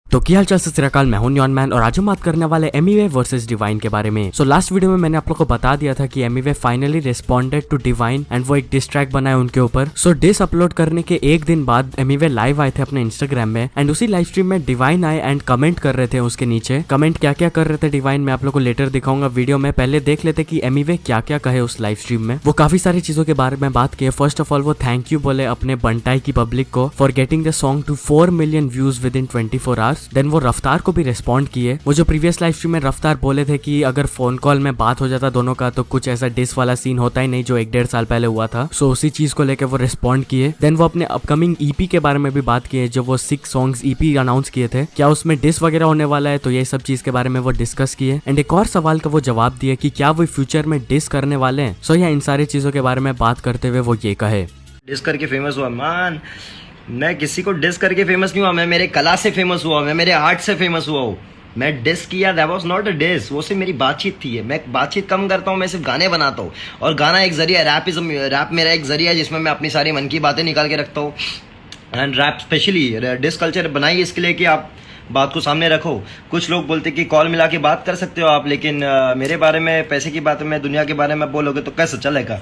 तो क्या हाल चाल सत श्री अकाल, मैं हूं न्योन मैन और आज हम बात करने वाले एमिवे वर्सेस डिवाइन के बारे में। लास्ट वीडियो में मैंने आप लोगों को बता दिया था कि Emiway finally responded to Divine and वो एक डिस ट्रैक बनाए उनके ऊपर। डिस अपलोड करने के एक दिन बाद एमिवे लाइव आए थे अपने इंस्टाग्राम में एंड उसी लाइव स्ट्रीम में डिवाइन आए एंड कमेंट कर रहे थे। उसके नीचे कमेंट क्या क्या कर रहे थे डिवाइन, मैं आप लोग को लेटर दिखाऊंगा वीडियो में। पहले देख लेते कि एमिवे क्या क्या कहे उस लाइव स्ट्रीम में। वो काफी सारी चीजों के बारे में बात किए। फर्स्ट ऑफ ऑल वो थैंक यू बोले अपने बंटाई की पब्लिक को for getting the song to 4 million views within 24 hours. Then वो रफ्तार को भी रिस्पॉन्ड किए। वो जो प्रीवियस लाइव स्ट्रीम में रफ्तार बोले थे कि अगर फोन कॉल में बात हो जाता दोनों का तो कुछ ऐसा डिस वाला सीन होता ही नहीं जो 1-1.5 साल पहले हुआ था। उसी चीज को लेकर वो रिस्पॉन्ड किए। देन वो अपने अपकमिंग ईपी के बारे में भी बात किए, जो वो 6 सॉन्ग्स ईपी अनाउंस किए थे, क्या उसमें डिस वगैरह होने वाला है, तो ये सब चीज के बारे में वो डिस्कस किए। एंड एक और सवाल का वो जवाब दिए कि क्या वो फ्यूचर में डिस करने वाले हैं। या इन सारी चीजों के बारे में बात करते हुए वो ये कहे, डिस करके फेमस हुआ मान, मैं किसी को डिस करके फेमस नहीं हुआ, मैं मेरे कला से फेमस हुआ, मैं मेरे आर्ट से फेमस हुआ हूँ। मैं डिस किया, that was not a diss, वो सिर्फ मेरी बातचीत थी। मैं बातचीत कम करता हूँ, मैं सिर्फ गाने बनाता हूँ और गाना एक जरिया, रैप मेरा एक जरिया है जिसमें मैं अपनी सारी मन की बातें निकाल के रखता हूँ। And rap specially diss culture बनाई इसके लिए कि आप बात को सामने रखो। कुछ लोग बोलते कि कॉल मिला के बात कर सकते हो आप, लेकिन मेरे बारे में, पैसे की बात में, दुनिया के बारे में बोलोगे तो कैसे चलेगा?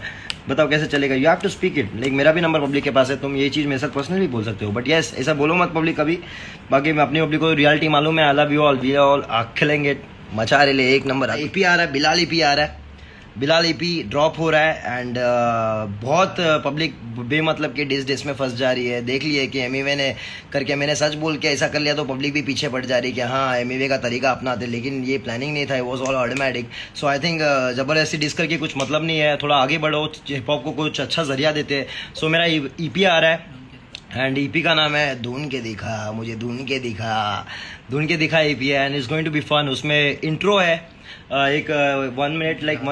बताओ कैसे चलेगा? You have to speak it. लेकिन मेरा भी नंबर पब्लिक के पास है, तुम ये चीज़ मेरे साथ पर्सनली बोल सकते हो, बट यस ऐसा बोलो मत पब्लिक कभी। बाकी मैं अपनी पब्लिक को रियलिटी मालूम है। I love you all, we all आग खिलेंगे, मचा रहे ले एक नंबर। ईपी आ रहा है, बिलाल ईपी आ रहा है, बिलाल ईपी ड्रॉप हो रहा है एंड बहुत पब्लिक बेमतलब के डिस में फंस जा रही है। देख लिए कि एमिवे ने करके, मैंने सच बोल के ऐसा कर लिया तो पब्लिक भी पीछे पड़ जा रही है कि हाँ एमिवे का तरीका अपनाते, लेकिन ये प्लानिंग नहीं था, was all automatic. So I think ज़बरदस्ती डिस करके कुछ मतलब नहीं है, थोड़ा आगे बढ़ो, हिप हॉप को कुछ अच्छा जरिया देते हैं। सो मेरा ईपी आ रहा है एंड ईपी का नाम है ढूंढ के दिखा, मुझे ढूंढ के दिखा ईपी है and it's going to be fun. उसमें इंट्रो है एक 1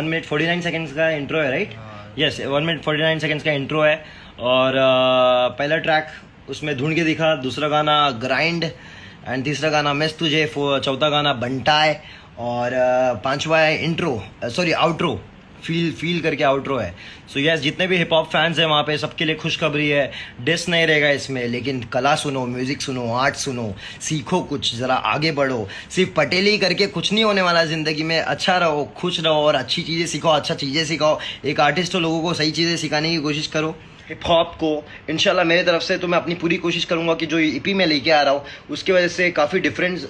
मिनट 49 सेकंड्स का इंट्रो है, राइट? यस, 1 मिनट 49 सेकंड्स का इंट्रो है और पहला ट्रैक उसमें ढूंढ के दिखा, दूसरा गाना ग्राइंड एंड तीसरा गाना मिस तुझे, चौथा गाना बंटाए और पांचवा है इंट्रो, सॉरी आउट्रो, फील करके आउट्रो है। सो यस, जितने भी हिप हॉप फैंस हैं वहाँ पे सबके लिए खुशखबरी है, डिस नहीं रहेगा इसमें, लेकिन कला सुनो, म्यूजिक सुनो, आर्ट सुनो, सीखो कुछ, जरा आगे बढ़ो। सिर्फ पटेली करके कुछ नहीं होने वाला ज़िंदगी में। अच्छा रहो, खुश रहो और अच्छी चीज़ें सीखो, अच्छा चीज़ें सिखाओ। एक आर्टिस्ट हो, लोगों को सही चीज़ें सिखाने की कोशिश करो हिप हॉप को। इंशाल्लाह मेरे तरफ से तो मैं अपनी पूरी कोशिश करूंगा कि जो ईपी में लेके आ रहा हूँ उसकी वजह से काफ़ी डिफरेंस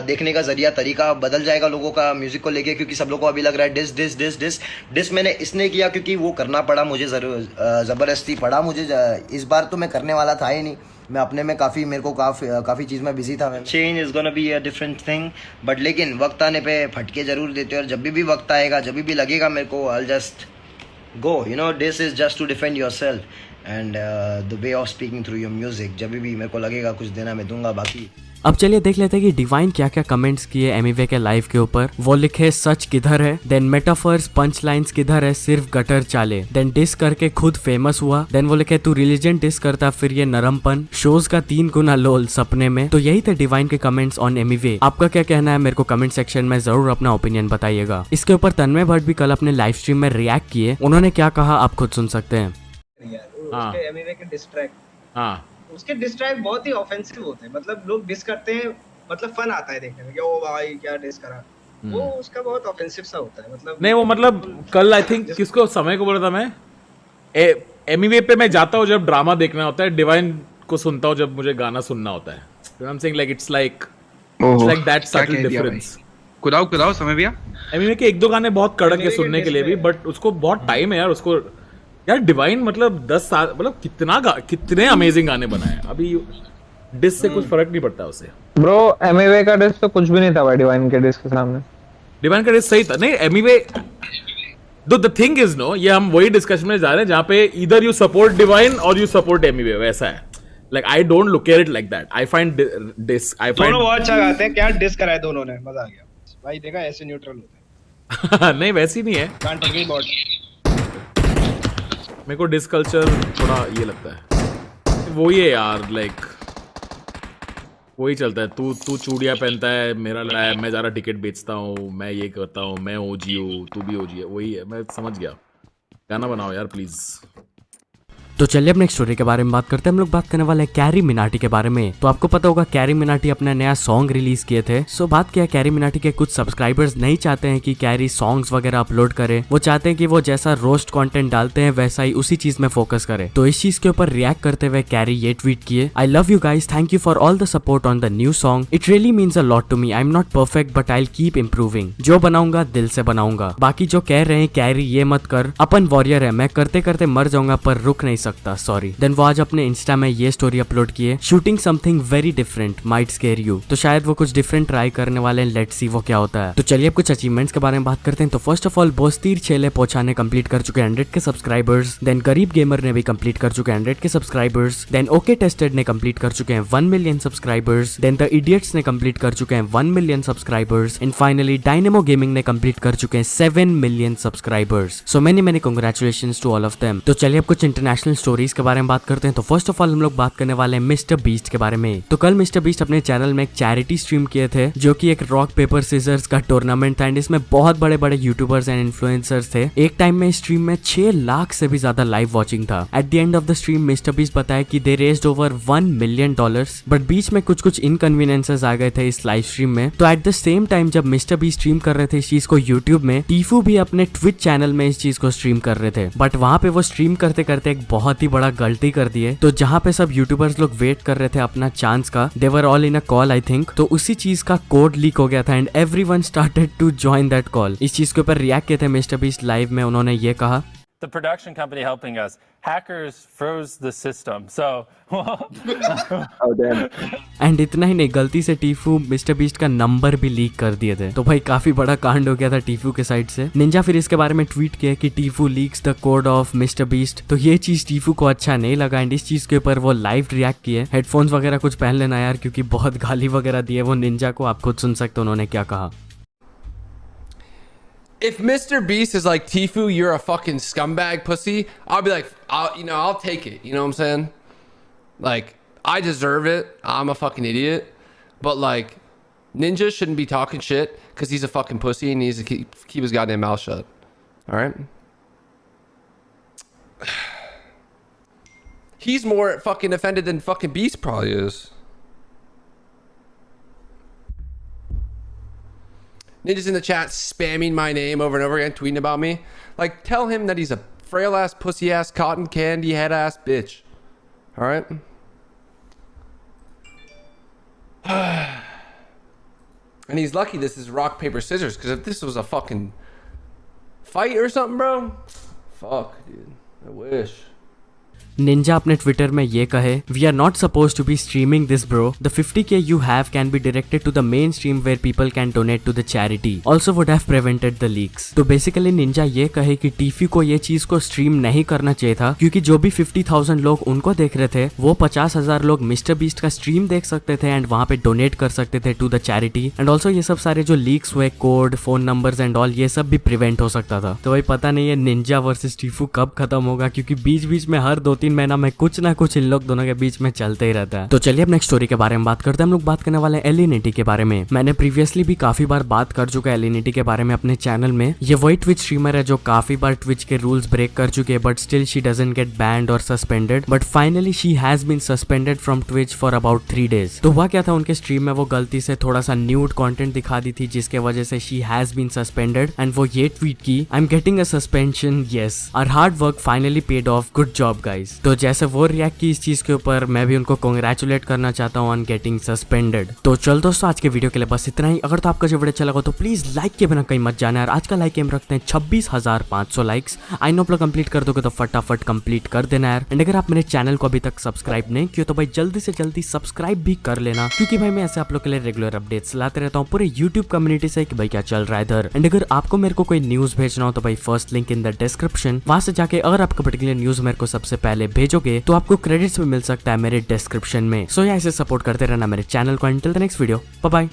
देखने का जरिया, तरीका बदल जाएगा लोगों का म्यूजिक को लेके। क्योंकि सब लोगों को अभी लग रहा है diss diss diss diss diss मैंने इसने किया क्योंकि वो करना पड़ा मुझे, ज़बरदस्ती पड़ा मुझे। इस बार तो मैं करने वाला था ही नहीं, मैं अपने में मेरे को काफ़ी चीज़ में बिजी था। Change is gonna be a different thing, but लेकिन वक्त आने पे फटके ज़रूर देते हैं और जब भी वक्त आएगा, जब भी लगेगा मेरे को, I just go, you know, this is just to defend yourself and the way of speaking through your music। जब भी मेरे को लगेगा कुछ देना मैं दूंगा। बाकी अब चलिए देख लेते हैं कि डिवाइन क्या क्या कमेंट्स किए एमिवे के लाइव के ऊपर। वो लिखे सच किधर है, देन मेटाफर्स पंच लाइन्स किधर है, सिर्फ गटर चाले, देन डिस करके खुद फेमस हुआ। देन वो लिखे तू रिलीजन डिस करता फिर ये नरमपन, शोज का 3 गुना लोल सपने में। तो यही थे डिवाइन के कमेंट्स ऑन एमिवे। आपका क्या कहना है मेरे को कमेंट सेक्शन में जरूर अपना ओपिनियन बताइएगा। इसके ऊपर तन्मय भट्ट भी कल अपने लाइव स्ट्रीम में रिएक्ट किए, उन्होंने क्या कहा आप खुद सुन सकते हैं। उसके एमिवे के डिस्ट्रैक्ट, हाँ उसके डिस्ट्रैक्ट बहुत ही ऑफेंसिव होते हैं, मतलब लोग डिस करते हैं, मतलब फन आता है देखने में कि ओ भाई क्या डिस करा, वो उसका बहुत ऑफेंसिव सा होता है। मतलब नहीं वो मतलब कल आई थिंक किसको समय को बोला था मैं, एमिवे पे मैं जाता हूँ जब ड्रामा देखना होता है, डिवाइन को सुनता हूँ जब मुझे गाना सुनना होता है। I am saying like it's like that subtle difference. कुदाओ समय भैया। एमिवे के 1-2 गाने बहुत कड़क है सुनने के लिए भी, बट उसको बहुत टाइम है यार उसको। यार डिवाइन मतलब 10 साल, मतलब कितने अमेजिंग गाने बनाए, अभी डिस से कुछ फर्क नहीं पड़ता उसे। ब्रो एमिवे का डिस तो कुछ भी नहीं था भाई डिवाइन के डिस के सामने। डिवाइन का डिस सही था, नहीं Emiway the thing is no, ये हम वही डिस्कशन में जा रहे हैं जहां पे इधर यू सपोर्ट डिवाइन और यू सपोर्ट एमिवे, वैसा है। Like I don't look at it like that. I find diss, I find दोनों बहुत अच्छा गाते हैं, क्या डिस कराए दोनों ने, मजा आ गया भाई। देखा ऐसे न्यूट्रल होते हैं। नहीं वैसी नहीं है, कान पड़ गई बहुत। मेरे को डिस कल्चर थोड़ा ये लगता है, वो ही है यार, लाइक वही चलता है। तू चूड़ियाँ पहनता है, मेरा लड़ा है, मैं ज़्यादा टिकट बेचता हूँ, मैं ये करता हूँ, मैं ओजी हूँ, तू भी ओजी है, वही है। मैं समझ गया, गाना बनाओ यार प्लीज। तो चलिए अब नेक्स्ट स्टोरी के बारे में बात करते हैं। हम लोग बात करने वाले हैं कैरी मिनाटी के बारे में। तो आपको पता होगा कैरी मिनाटी अपना नया सॉन्ग रिलीज किए थे। सो बात क्या है, कैरी मिनाटी के कुछ सब्सक्राइबर्स नहीं चाहते हैं कि कैरी सॉन्ग्स वगैरह अपलोड करे। वो चाहते हैं कि वो जैसा रोस्ट कंटेंट डालते हैं वैसा ही उसी चीज में फोकस करे। तो इस चीज के ऊपर रिएक्ट करते हुए कैरी ये ट्वीट किए, I love you guys, thank you for all the support on the new song, it really means a lot to me, I am not perfect but I will keep improving, जो बनाऊंगा दिल से बनाऊंगा। बाकी जो कह रहे हैं कैरी ये मत कर, अपन वॉरियर है, मैं करते करते मर जाऊंगा पर रुक नहीं सकता, सॉरी। देन वो आज अपने इंस्टा में ये स्टोरी अपलोड किए, shooting something very different might square you. तो शायद वो कुछ डिफरेंट ट्राई करने वाले हैं, लेट्स सी वो क्या होता है। तो चलिए अब कुछ अचीवमेंट्स के बारे में बात करते हैं। तो फर्स्ट ऑफ ऑल बोस्तीर छेले पोछाने कंप्लीट कर चुके 100 के सब्सक्राइबर्स। देन गरीब गेमर ने भी कंप्लीट कर चुके 100 K subscribers. Then okay tested ने कंप्लीट कर चुके हैं 1 million subscribers. Then the idiots ने कंप्लीट कर चुके हैं 1 million subscribers. And finally Dynamo gaming ने कंप्लीट कर चुके हैं 7 million subscribers. So many congratulations to all of them. तो चलिए अब कुछ इंटरनेशनल स्टोरीज के बारे में बात करते हैं। तो फर्स्ट ऑफ ऑल हम लोग बात करने वाले हैं मिस्टर बीस्ट के बारे में। तो कल मिस्टर बीस्ट अपने चैनल में एक चैरिटी स्ट्रीम किए थे जो कि एक रॉक पेपर सीजर्स का टूर्नामेंट था। एंड इसमें बहुत बड़े बड़े यूट्यूबर्स एंड इन्फ्लुएंसर्स थे। एक टाइम में स्ट्रीम में 6 लाख से भी ज्यादा लाइव वॉचिंग था। At the end of the stream mister beast बताया कि दे रेज्ड ओवर $1 मिलियन, बट बीच में कुछ इनकन्वीनियंसेस आ गए थे इस लाइव स्ट्रीम में। तो एट द सेम टाइम जब मिस्टर बीस्ट स्ट्रीम कर रहे थे इस चीज को यूट्यूब में, टीफू भी अपने ट्विच चैनल में इस चीज को स्ट्रीम कर रहे थे। बट वहां पे वो स्ट्रीम करते करते एक बहुत ही बड़ा गलती कर दिए। तो जहां पे सब यूट्यूबर्स लोग वेट कर रहे थे अपना चांस का, they were all in a call I think, तो उसी चीज का कोड लीक हो गया था and everyone started to join that call. इस चीज के ऊपर रिएक्ट किए थे मिस्टर बीस्ट लाइव में। उन्होंने ये कहा, the production company helping us, hackers froze the system. So Oh damn. And इतना ही नहीं, गलती से टीफू मिस्टर बीस्ट का नंबर भी लीक कर दिए थे। तो भाई काफी बड़ा कांड हो गया था टीफू के साइड से। निंजा फिर इसके बारे में ट्वीट किया कि Tfue leaks the code of Mr Beast. तो ये चीज टीफू को अच्छा नहीं लगा एंड इस चीज के ऊपर वो लाइव रिएक्ट किए। हेडफोन्स वगैरह कुछ पहन लेना यार, क्योंकि बहुत गाली वगैरह दिए वो निंजा को, आप खुद सुन सकते हो उन्होंने क्या कहा। If Mr. Beast is like, Tfue, you're a fucking scumbag pussy, I'll be like, I'll take it. You know what I'm saying? Like, I deserve it. I'm a fucking idiot. But like, Ninja shouldn't be talking shit because he's a fucking pussy and he needs to keep his goddamn mouth shut. All right? He's more fucking offended than fucking Beast probably is. Ninja's in the chat spamming my name over and over again, tweeting about me. Like, tell him that he's a frail ass, pussy ass, cotton candy head ass bitch. All right? And he's lucky this is rock, paper, scissors, because if this was a fucking fight or something, bro, fuck, dude. I wish. Ninja अपने Twitter में ये कहे, we are not suppose to be streaming this bro, the 50K you have can be directed to the main stream where people can donate to the charity, also would have prevented the leaks. तो basically Ninja ये कहे कि टीफी को ये चीज को stream नहीं करना चाहिए था, क्योंकि जो भी 50,000 लोग उनको देख रहे थे वो 50,000 लोग मिस्टर बीस्ट का स्ट्रीम देख सकते थे एंड वहां पे डोनेट कर सकते थे to the charity. And also ये सब सारे जो लीक्स हुए, code, phone numbers and all, ये सब भी प्रिवेंट हो सकता था। तो भाई पता नहीं है निंजा वर्सेस टीफू कब खत्म होगा, क्योंकि बीच बीच में हर 2-3 महीना में कुछ ना कुछ इन लोग दोनों के बीच में चलते ही रहता है। तो चलिए अब नेक्स्ट स्टोरी के बारे में बात करते हैं। हम लोग बात करने वाले हैं एलिनिटी के बारे में। मैंने प्रीवियसली भी काफी बार बात कर चुका है एलिनिटी के बारे में अपने चैनल में। ये वही ट्विच स्ट्रीमर है जो काफी बार ट्विच के रूल्स ब्रेक कर चुके हैं, but still she doesn't get banned or suspended. But finally she has been suspended from Twitch for about 3 days. तो हुआ क्या था, उनके स्ट्रीम में वो गलती से थोड़ा सा न्यूड कंटेंट दिखा दी थी, जिसके वजह से she has been suspended. And वो ये ट्वीट की, I am getting a suspension, yes our hard work finally paid off, good job guys. तो जैसे वो रिएक्ट की इस चीज के ऊपर, मैं भी उनको कांग्रेचुलेट करना चाहता हूँ ऑन गेटिंग सस्पेंडेड। तो चल दोस्तों, आज के वीडियो के लिए बस इतना ही। अगर तो आपका जो वीडियो अच्छा लगा तो प्लीज लाइक के बिना कहीं मत जाना यार। आज का लाइक एम रखते हैं 26,500 लाइक्स। आई नो आप लोग कंप्लीट कर दोगे तो फटाफट कंप्लीट कर देना यार। एंड अगर आप मेरे चैनल को अभी तक सब्सक्राइब नहीं किया तो भाई जल्दी से जल्दी सब्सक्राइब भी कर लेना, क्योंकि भाई मैं ऐसे आप लोग के लिए रेगुलर अपडेट्स लाते रहता हूँ पूरे यूट्यूब कम्युनिटी से कि भाई क्या चल रहा है इधर। एंड अगर आपको मेरे को कोई न्यूज भेजना हो तो भाई first link in the description, वहां से जाके अगर आपका पर्टिकुलर न्यूज मेरे को सबसे पहले भेजोगे तो आपको क्रेडिट्स भी मिल सकता है मेरे डिस्क्रिप्शन में। सो ऐसे सपोर्ट करते रहना मेरे चैनल को। Until the next video, bye bye.